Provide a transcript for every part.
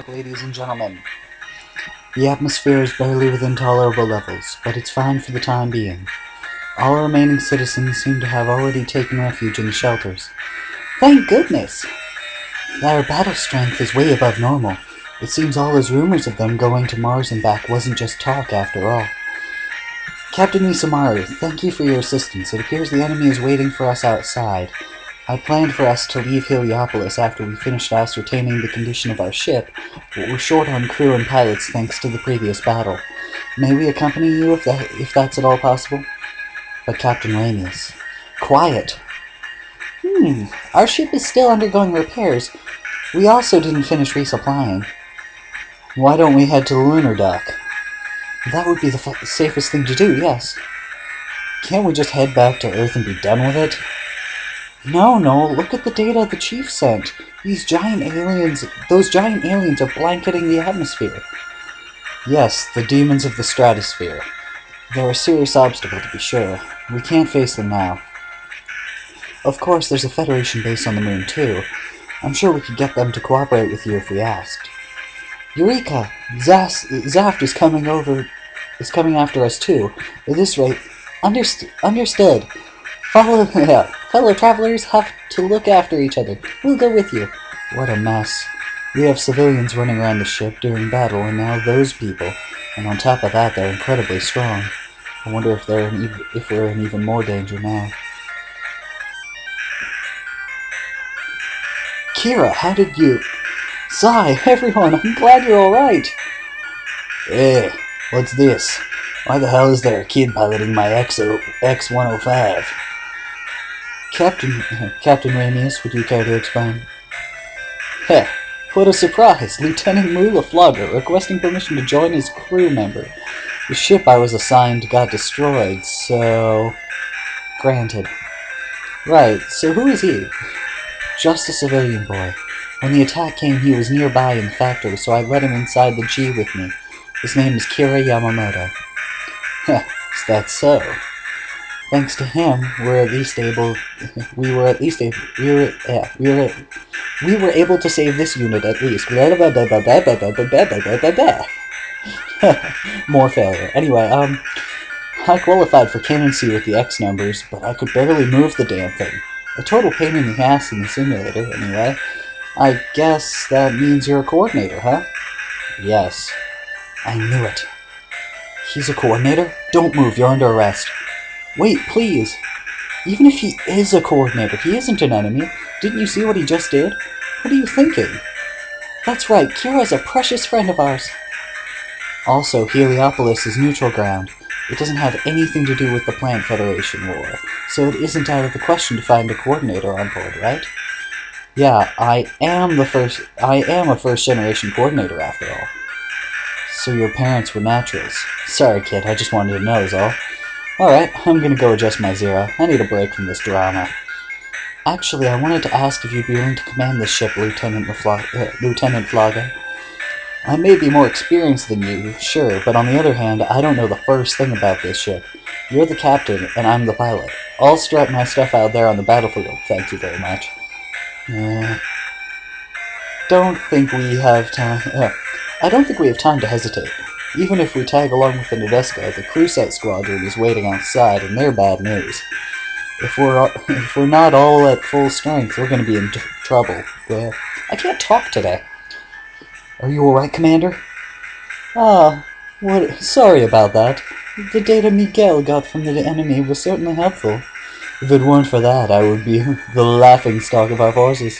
Ladies and gentlemen. The atmosphere is barely within tolerable levels, but it's fine for the time being. All remaining citizens seem to have already taken refuge in the shelters. Thank goodness! Their battle strength is way above normal. It seems all those rumors of them going to Mars and back wasn't just talk after all. Captain Isamaru, thank you for your assistance. It appears the enemy is waiting for us outside. I planned for us to leave Heliopolis after we finished ascertaining the condition of our ship, but we're short on crew and pilots thanks to the previous battle. May we accompany you if that's at all possible? But Captain Ramius. Quiet! Our ship is still undergoing repairs. We also didn't finish resupplying. Why don't we head to the lunar dock? That would be the safest thing to do, yes. Can't we just head back to Earth and be done with it? No, look at the data the chief sent. Those giant aliens are blanketing the atmosphere. Yes, the demons of the stratosphere. They're a serious obstacle, to be sure. We can't face them now. Of course, there's a Federation base on the moon, too. I'm sure we could get them to cooperate with you if we asked. Eureka! Zaft is coming after us, too. At this rate, understood. Fellow travelers have to look after each other. We'll go with you. What a mess. We have civilians running around the ship during battle, and now those people. And on top of that, they're incredibly strong. I wonder if we're in even more danger now. Kira, how did you... Sigh, everyone, I'm glad you're alright. Hey, what's this? Why the hell is there a kid piloting my X-105? Captain Ramius, would you care to explain? Heh, what a surprise! Lieutenant Mula Flogger requesting permission to join his crew member. The ship I was assigned got destroyed, so... Granted. Right, so who is he? Just a civilian boy. When the attack came, he was nearby in the factory, so I let him inside the G with me. His name is Kira Yamamoto. Heh, is that so? Thanks to him, we were able to save this unit at least. More failure. Anyway, I qualified for cannoncy with the X numbers, but I could barely move the damn thing. A total pain in the ass in the simulator, anyway. I guess that means you're a coordinator, huh? Yes. I knew it. He's a coordinator? Don't move, you're under arrest. Wait, please. Even if he is a coordinator, he isn't an enemy. Didn't you see what he just did? What are you thinking? That's right, Kira's a precious friend of ours. Also, Heliopolis is neutral ground. It doesn't have anything to do with the Plant Federation war, so it isn't out of the question to find a coordinator on board, right? Yeah, I am a first-generation coordinator after all. So your parents were naturals. Sorry, kid, I just wanted to know is all. Alright, I'm gonna go adjust my Zero. I need a break from this drama. Actually, I wanted to ask if you'd be willing to command this ship, Lieutenant Flaga. I may be more experienced than you, sure, but on the other hand, I don't know the first thing about this ship. You're the captain, and I'm the pilot. I'll strut my stuff out there on the battlefield, thank you very much. Don't think we have time... I don't think we have time to hesitate. Even if we tag along with the Nadesco, the Crusade Squadron is waiting outside, and they're bad news. If we're not all at full strength, we're going to be in trouble. I can't talk today. Are you alright, Commander? Sorry about that. The data Miguel got from the enemy was certainly helpful. If it weren't for that, I would be the laughingstock of our forces.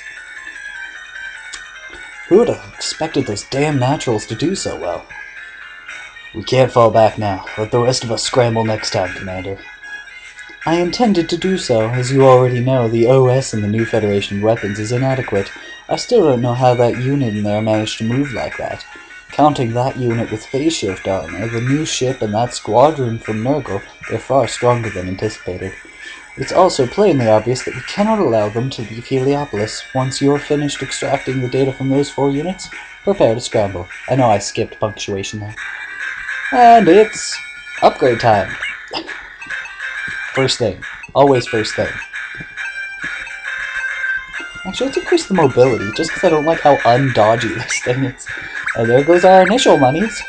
Who would have expected those damn naturals to do so well? We can't fall back now. Let the rest of us scramble next time, Commander. I intended to do so. As you already know, the OS in the new Federation weapons is inadequate. I still don't know how that unit in there managed to move like that. Counting that unit with phase shift armor, the new ship and that squadron from Nurgle, they're far stronger than anticipated. It's also plainly obvious that we cannot allow them to leave Heliopolis. Once you're finished extracting the data from those 4 units, prepare to scramble. I know I skipped punctuation there. And it's upgrade time. First thing. Always first thing. Actually, let's increase the mobility, just because I don't like how undodgy this thing is. And there goes our initial monies.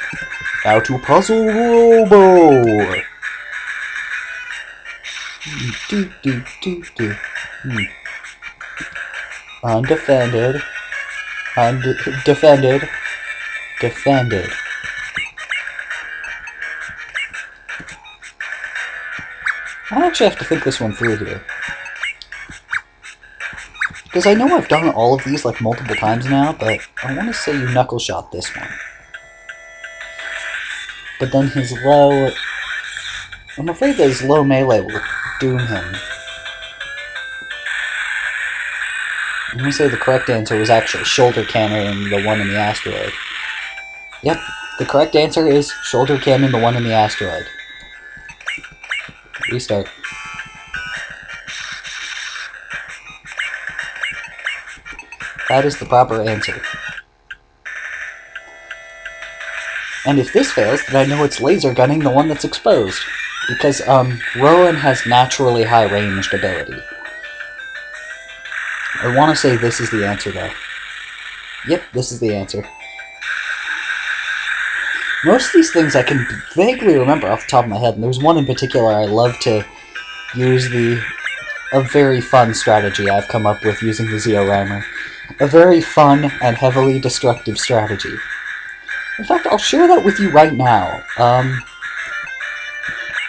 Now to Puzzle Robo! Undefended. Defended. Defended. I actually have to think this one through here. Because I know I've done all of these like multiple times now, but I want to say you knuckle shot this one. But then his low... I'm afraid that his low melee will doom him. I'm going to say the correct answer was actually shoulder cannon, the one in the asteroid. Yep, the correct answer is shoulder cannon, the one in the asteroid. Restart. That is the proper answer. And if this fails, then I know it's laser gunning the one that's exposed. Because, Rowan has naturally high ranged ability. I want to say this is the answer, though. Yep, this is the answer. Most of these things I can vaguely remember off the top of my head, and there's one in particular I love to use a very fun strategy I've come up with using the Zeo Rhymer. A very fun and heavily destructive strategy. In fact, I'll share that with you right now.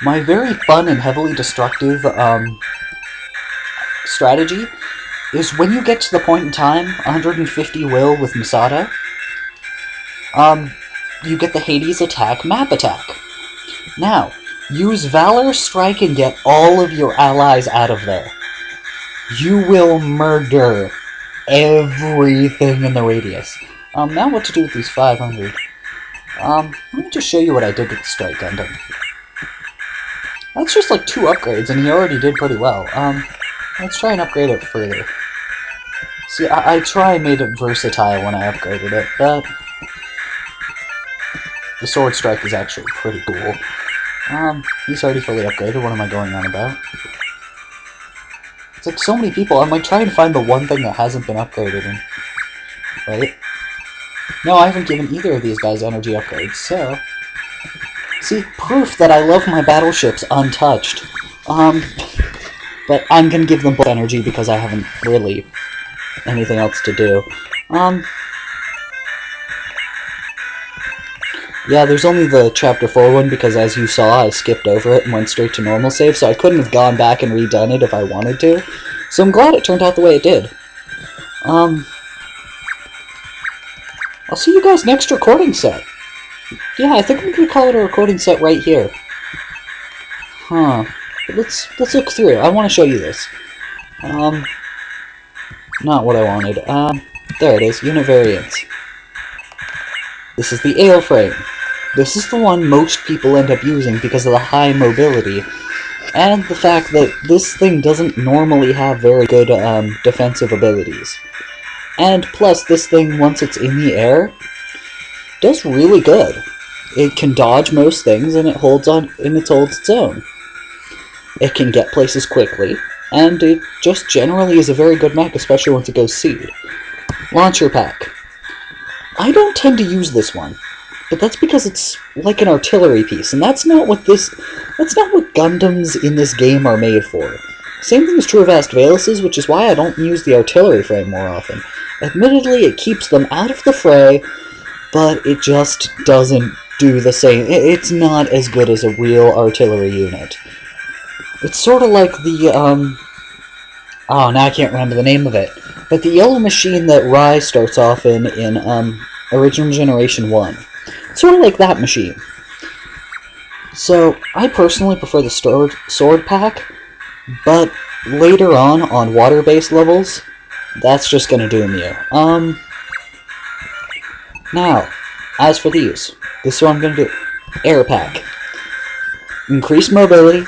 My very fun and heavily destructive strategy is when you get to the point in time, 150 will with Masato, you get the Hades attack, map attack. Now, use Valor Strike and get all of your allies out of there. You will murder everything in the radius. Now what to do with these 500? Let me just show you what I did with the Strike Gundam. That's just like 2 upgrades, and he already did pretty well. Let's try and upgrade it further. See, I try and made it versatile when I upgraded it, but the Sword Strike is actually pretty cool. He's already fully upgraded, what am I going on about? It's like so many people, I'm like trying to find the one thing that hasn't been upgraded in. Right? No, I haven't given either of these guys energy upgrades, so... See, proof that I love my battleships untouched. But I'm gonna give them both energy because I haven't really anything else to do. Yeah, there's only the Chapter 4 one because as you saw, I skipped over it and went straight to normal save, so I couldn't have gone back and redone it if I wanted to. So I'm glad it turned out the way it did. I'll see you guys next recording set. Yeah, I think I'm gonna call it a recording set right here. Huh. But let's look through. I want to show you this. Not what I wanted. There it is. Unit variants. This is the ale frame. This is the one most people end up using because of the high mobility, and the fact that this thing doesn't normally have very good defensive abilities. And plus, this thing, once it's in the air, does really good. It can dodge most things, and it holds its own. It can get places quickly, and it just generally is a very good mech, especially once it goes seed. Launcher pack. I don't tend to use this one, but that's because it's like an artillery piece, and that's not what Gundams in this game are made for. Same thing is true of Astvaluses, which is why I don't use the artillery frame more often. Admittedly, it keeps them out of the fray, but it just doesn't do the same. It's not as good as a real artillery unit. It's sort of like the, oh, now I can't remember the name of it, but the yellow machine that Rai starts off in Original Generation 1. Sort of like that machine. So, I personally prefer the sword pack, but later on water-based levels, that's just gonna doom you. Now, as for these, this is what I'm gonna do. Air pack. Increased mobility,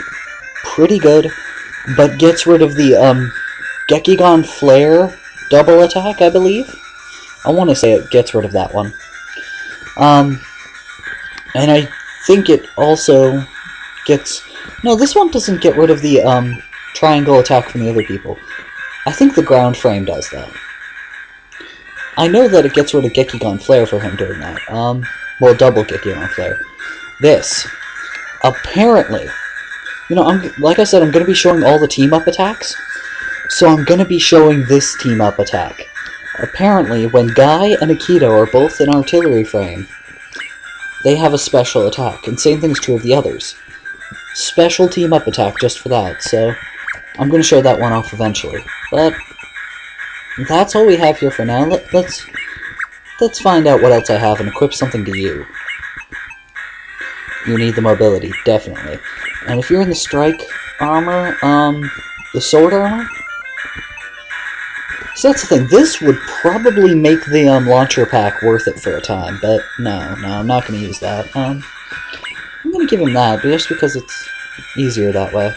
pretty good, but gets rid of the, Gekigon Flare double attack, I believe? I want to say it gets rid of that one. And I think it also gets... No, this one doesn't get rid of the, triangle attack from the other people. I think the ground frame does that. I know that it gets rid of Gekigon Flare for him doing that. Well, double Gekigon Flare. This. Apparently, you know, like I said, I'm going to be showing all the team-up attacks. So I'm going to be showing this team-up attack. Apparently, when Guy and Akito are both in artillery frame, they have a special attack. And same thing is true of the others. Special team-up attack just for that. So I'm going to show that one off eventually. But that's all we have here for now. Let's find out what else I have and equip something to you. You need the mobility, definitely. And if you're in the strike armor, the sword armor? So that's the thing. This would probably make the launcher pack worth it for a time, but no, I'm not going to use that. I'm going to give him that, just because it's easier that way.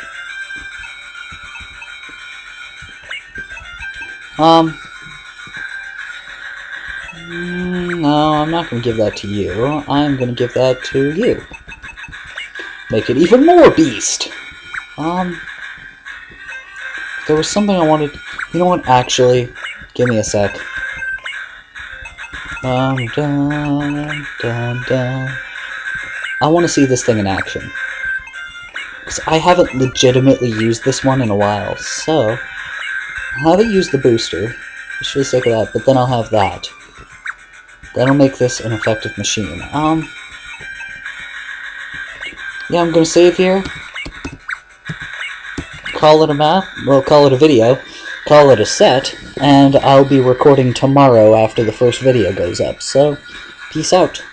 No, I'm not going to give that to you. I'm going to give that to you. Make it even more beast! There was something I wanted... You know what, actually, give me a sec. Dun, dun, dun. I want to see this thing in action. Because I haven't legitimately used this one in a while, so... I haven't used the booster, just for the sake of that, but then I'll have that. That'll make this an effective machine. Yeah, I'm gonna save here. Call it a map. Well, call it a video. Call it a set. And I'll be recording tomorrow after the first video goes up. So, peace out.